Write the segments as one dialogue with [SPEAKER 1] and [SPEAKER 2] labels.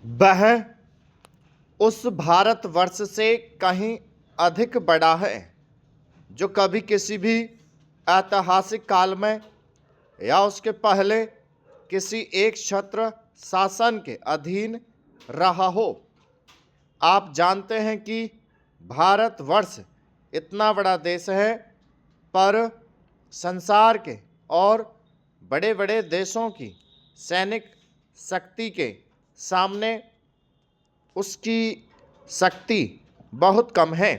[SPEAKER 1] वह उस भारतवर्ष से कहीं अधिक बड़ा है जो कभी किसी भी ऐतिहासिक काल में या उसके पहले किसी एक छत्र शासन के अधीन रहा हो। आप जानते हैं कि भारतवर्ष इतना बड़ा देश है, पर संसार के और बड़े बड़े देशों की सैनिक शक्ति के सामने उसकी शक्ति बहुत कम है।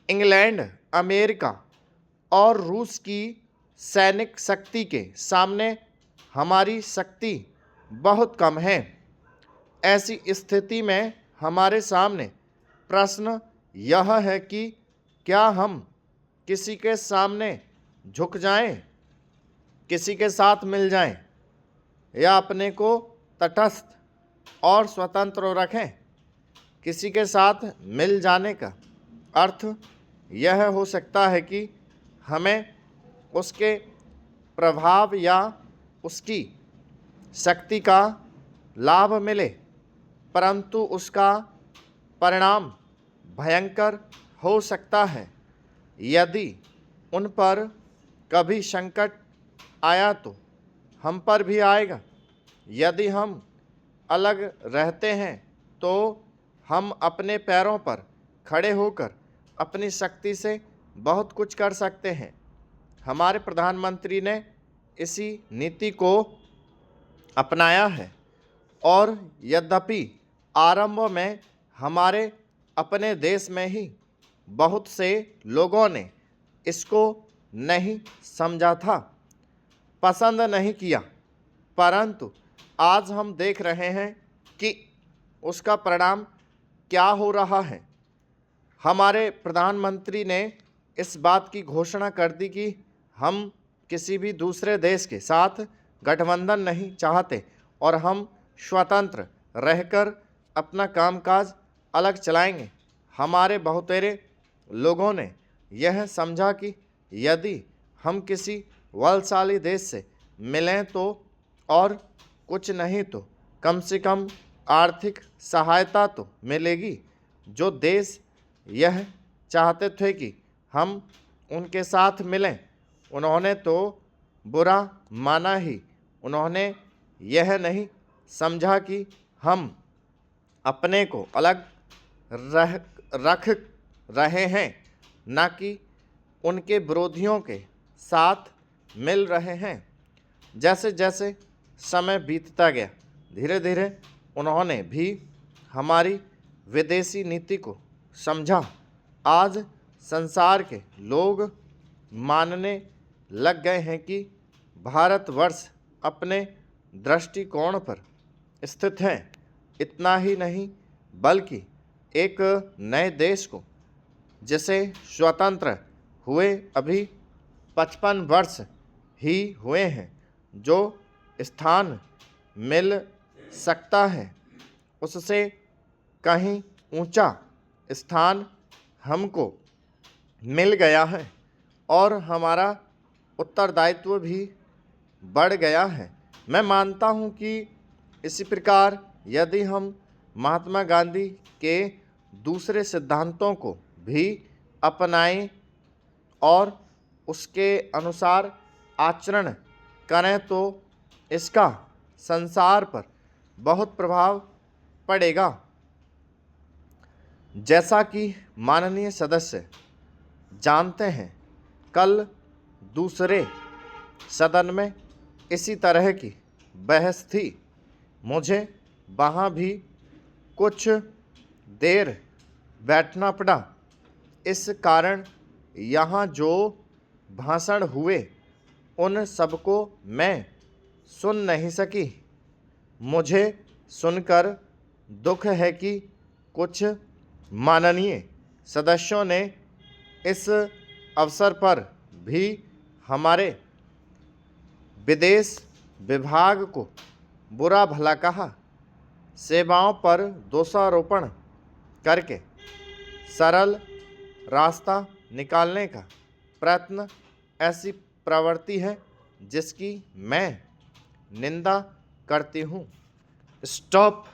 [SPEAKER 1] इंग्लैंड, अमेरिका और रूस की सैनिक शक्ति के सामने हमारी शक्ति बहुत कम है। ऐसी स्थिति में हमारे सामने प्रश्न यह है कि क्या हम किसी के सामने झुक जाएं, किसी के साथ मिल जाएं, या अपने को तटस्थ और स्वतंत्र रखें। किसी के साथ मिल जाने का अर्थ यह हो सकता है कि हमें उसके प्रभाव या उसकी शक्ति का लाभ मिले, परंतु उसका परिणाम भयंकर हो सकता है। यदि उन पर कभी संकट आया तो हम पर भी आएगा। यदि हम अलग रहते हैं तो हम अपने पैरों पर खड़े होकर अपनी शक्ति से बहुत कुछ कर सकते हैं। हमारे प्रधानमंत्री ने इसी नीति को अपनाया है, और यद्यपि आरंभ में हमारे अपने देश में ही बहुत से लोगों ने इसको नहीं समझा था, पसंद नहीं किया, परंतु आज हम देख रहे हैं कि उसका परिणाम क्या हो रहा है। हमारे प्रधानमंत्री ने इस बात की घोषणा कर दी कि हम किसी भी दूसरे देश के साथ गठबंधन नहीं चाहते और हम स्वतंत्र रहकर अपना कामकाज अलग चलाएंगे। हमारे बहुतेरे लोगों ने यह समझा कि यदि हम किसी बलशाली देश से मिलें तो और कुछ नहीं तो कम से कम आर्थिक सहायता तो मिलेगी। जो देश यह चाहते थे कि हम उनके साथ मिलें, उन्होंने तो बुरा माना ही। उन्होंने यह नहीं समझा कि हम अपने को अलग रख रहे हैं, ना कि उनके विरोधियों के साथ मिल रहे हैं। जैसे जैसे समय बीतता गया, धीरे धीरे उन्होंने भी हमारी विदेशी नीति को समझा। आज संसार के लोग मानने लग गए हैं कि भारतवर्ष अपने दृष्टिकोण पर स्थित है। इतना ही नहीं, बल्कि एक नए देश को, जिसे स्वतंत्र हुए अभी 55 वर्ष ही हुए हैं, जो स्थान मिल सकता है, उससे कहीं ऊंचा स्थान हमको मिल गया है, और हमारा उत्तरदायित्व भी बढ़ गया है। मैं मानता हूँ कि इसी प्रकार यदि हम महात्मा गांधी के दूसरे सिद्धांतों को भी अपनाएं और उसके अनुसार आचरण करें तो इसका संसार पर बहुत प्रभाव पड़ेगा। जैसा कि माननीय सदस्य जानते हैं, कल दूसरे सदन में इसी तरह की बहस थी। मुझे वहाँ भी कुछ देर बैठना पड़ा। इस कारण यहाँ जो भाषण हुए उन सबको मैं सुन नहीं सकी। मुझे सुनकर दुख है कि कुछ माननीय सदस्यों ने इस अवसर पर भी हमारे विदेश विभाग को बुरा भला कहा, सेवाओं पर दोषारोपण करके सरल रास्ता निकालने का प्रयत्न ऐसी प्रवृत्ति है जिसकी मैं निंदा करती हूँ। स्टॉप।